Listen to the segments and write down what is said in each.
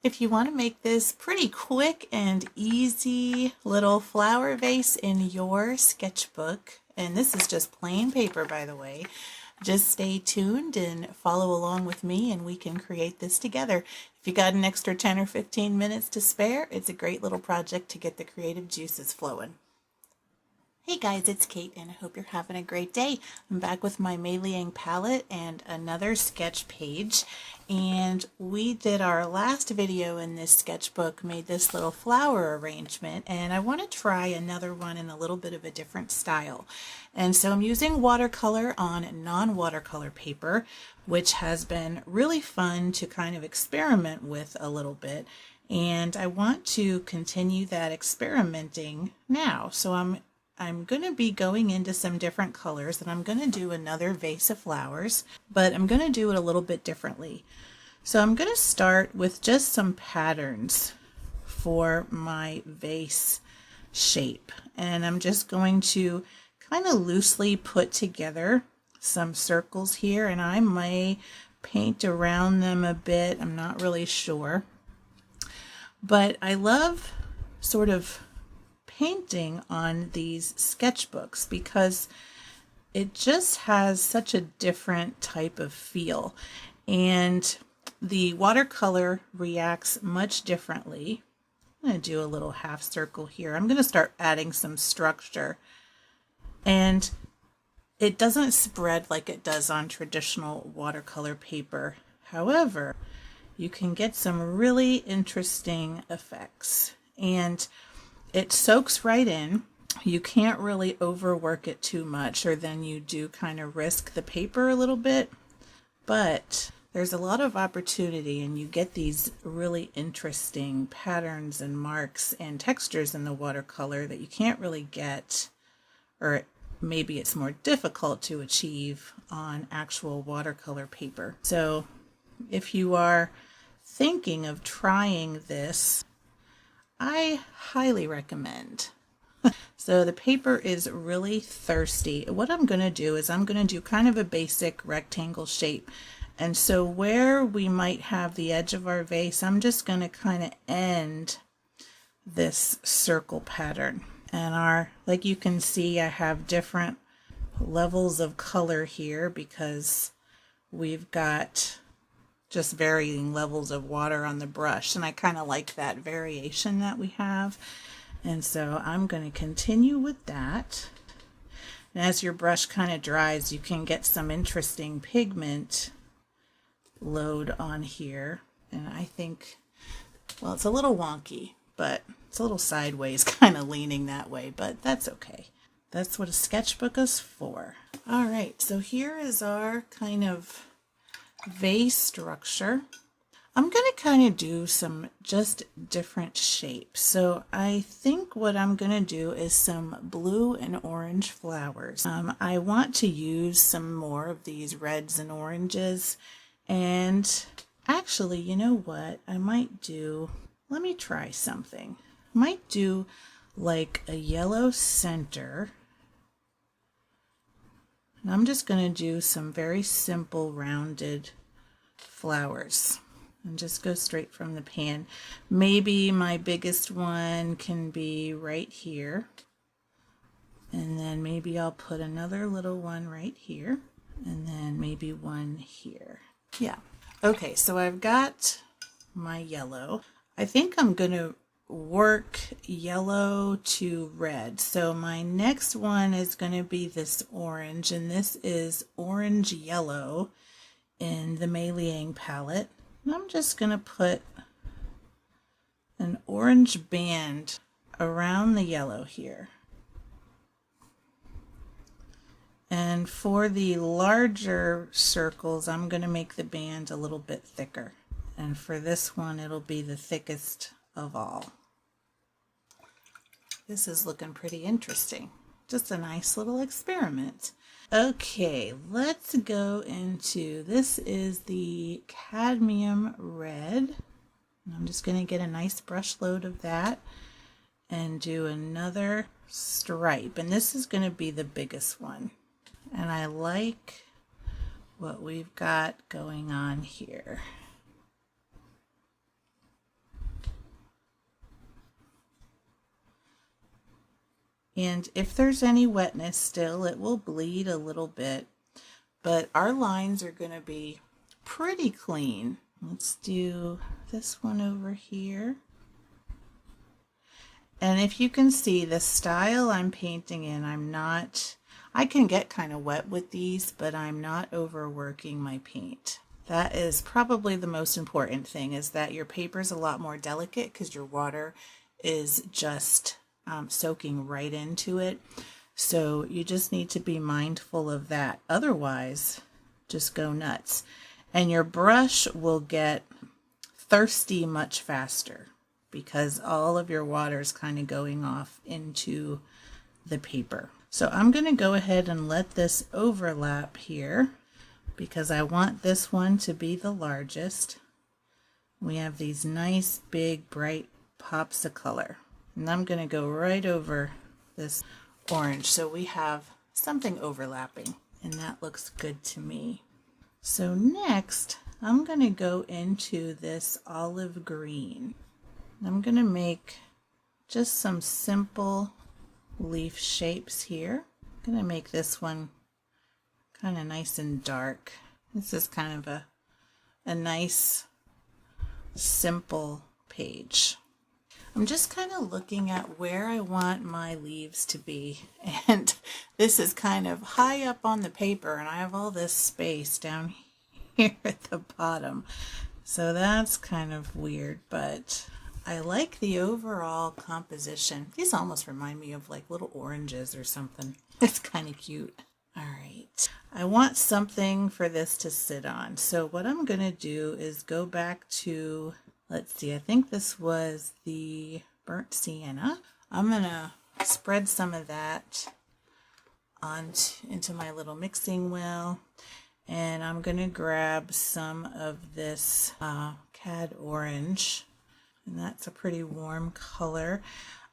If you want to make this pretty quick and easy little flower vase in your sketchbook, and this is just plain paper by the way, just stay tuned and follow along with me and we can create this together. If you got an extra 10 or 15 minutes to spare, it's a great little project to get the creative juices flowing. Hey guys, it's Kate and I hope you're having a great day. I'm back with my Mei palette and another sketch page, and we did our last video in this sketchbook, made this little flower arrangement, and I want to try another one in a little bit of a different style. And so I'm using watercolor on non-watercolor paper, which has been really fun to kind of experiment with a little bit. And I want to continue that experimenting now. So I'm going to be going into some different colors, and I'm going to do another vase of flowers, but I'm going to do it a little bit differently. So I'm going to start with just some patterns for my vase shape, and I'm just going to kind of loosely put together some circles here, and I may paint around them a bit. I'm not really sure, but I love sort of painting on these sketchbooks because it just has such a different type of feel, and the watercolor reacts much differently. I'm going to do a little half circle here. I'm going to start adding some structure, and it doesn't spread like it does on traditional watercolor paper. However, you can get some really interesting effects, and it soaks right in. You can't really overwork it too much, or then you do kind of risk the paper a little bit, but there's a lot of opportunity and you get these really interesting patterns and marks and textures in the watercolor that you can't really get, or maybe it's more difficult to achieve on actual watercolor paper. So if you are thinking of trying this, I highly recommend. So the paper is really thirsty. What I'm going to do is I'm going to do kind of a basic rectangle shape. And so where we might have the edge of our vase, I'm just going to kind of end this circle pattern. And like you can see, I have different levels of color here because we've got just varying levels of water on the brush, and I kind of like that variation that we have. And so I'm going to continue with that. And as your brush kind of dries, you can get some interesting pigment load on here. And I think, well, it's a little wonky, but it's a little sideways, kind of leaning that way, but that's okay. That's what a sketchbook is for. All right, so here is our kind of vase structure. I'm going to kind of do some just different shapes. So I think what I'm going to do is some blue and orange flowers. I want to use some more of these reds and oranges, and actually, you know what I might do? Let me try something. I might do like a yellow center. And I'm just going to do some very simple rounded flowers and just go straight from the pan. Maybe my biggest one can be right here, and then maybe I'll put another little one right here, and then maybe one here. Yeah. Okay, so I've got my yellow. I think I'm going to work yellow to red. So my next one is going to be this orange, and this is orange yellow in the Mei palette. And I'm just going to put an orange band around the yellow here. And for the larger circles, I'm going to make the band a little bit thicker. And for this one, it'll be the thickest of all. This is looking pretty interesting. Just a nice little experiment. Okay, let's go into, this is the cadmium red. I'm just going to get a nice brush load of that and do another stripe. And this is going to be the biggest one. And I like what we've got going on here. And if there's any wetness still, it will bleed a little bit, but our lines are going to be pretty clean. Let's do this one over here. And if you can see the style I'm painting in, I can get kind of wet with these, but I'm not overworking my paint. That is probably the most important thing, is that your paper is a lot more delicate because your water is just soaking right into it. So you just need to be mindful of that. Otherwise, just go nuts. And your brush will get thirsty much faster because all of your water is kind of going off into the paper. So I'm going to go ahead and let this overlap here because I want this one to be the largest. We have these nice big bright pops of color, and I'm going to go right over this orange so we have something overlapping, and that looks good to me. So next I'm going to go into this olive green. I'm going to make just some simple leaf shapes here. I'm going to make this one kind of nice and dark. This is kind of a nice simple page. I'm just kind of looking at where I want my leaves to be, and this is kind of high up on the paper and I have all this space down here at the bottom, so that's kind of weird, but I like the overall composition. These almost remind me of like little oranges or something. It's kind of cute. All right, I want something for this to sit on, so what I'm going to do is go back to, let's see, I think this was the burnt sienna. I'm going to spread some of that into my little mixing wheel, and I'm going to grab some of this cad orange, and that's a pretty warm color.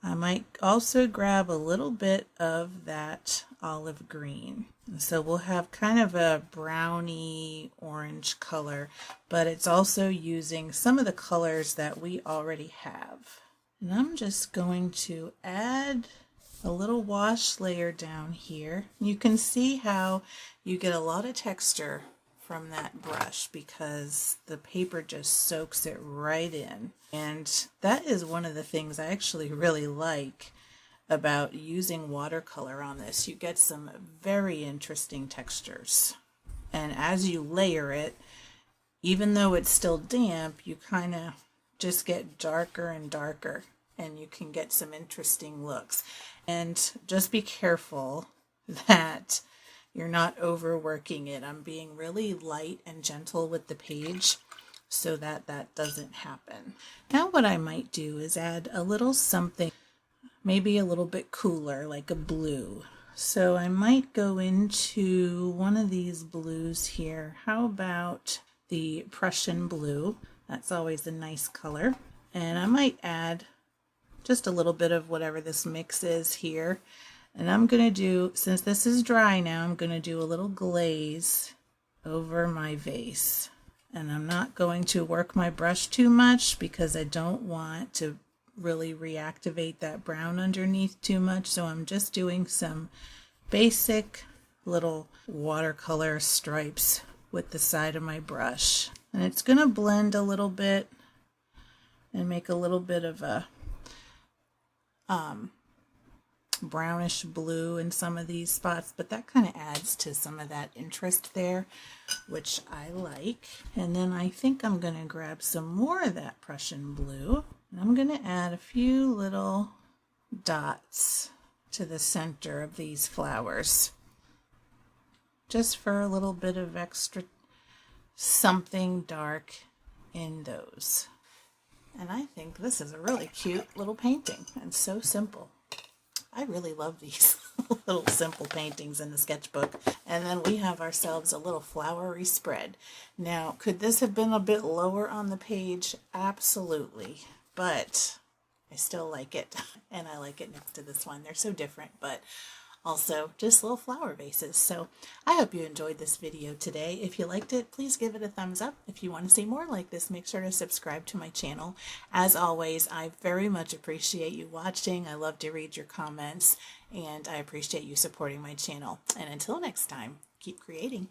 I might also grab a little bit of that olive green. So we'll have kind of a browny orange color, but it's also using some of the colors that we already have. And I'm just going to add a little wash layer down here. You can see how you get a lot of texture from that brush because the paper just soaks it right in. And that is one of the things I actually really like about using watercolor on this. You get some very interesting textures. And as you layer it, even though it's still damp, you kind of just get darker and darker, and you can get some interesting looks. And just be careful that you're not overworking it. I'm being really light and gentle with the page so that that doesn't happen. Now what I might do is add a little something, maybe a little bit cooler, like a blue. So I might go into one of these blues here. How about the Prussian blue? That's always a nice color. And I might add just a little bit of whatever this mix is here. And I'm going to do, since this is dry now, I'm going to do a little glaze over my vase. And I'm not going to work my brush too much because I don't want to really reactivate that brown underneath too much. So I'm just doing some basic little watercolor stripes with the side of my brush. And it's going to blend a little bit and make a little bit of a brownish blue in some of these spots, but that kind of adds to some of that interest there, which I like. And then I think I'm going to grab some more of that Prussian blue, and I'm going to add a few little dots to the center of these flowers, just for a little bit of extra something dark in those. And I think this is a really cute little painting and so simple. I really love these little simple paintings in the sketchbook. And then we have ourselves a little flowery spread. Now, could this have been a bit lower on the page? Absolutely. But I still like it. And I like it next to this one. They're so different, but also just little flower vases. So I hope you enjoyed this video today. If you liked it, please give it a thumbs up. If you want to see more like this, make sure to subscribe to my channel. As always, I very much appreciate you watching. I love to read your comments, and I appreciate you supporting my channel. And until next time, keep creating.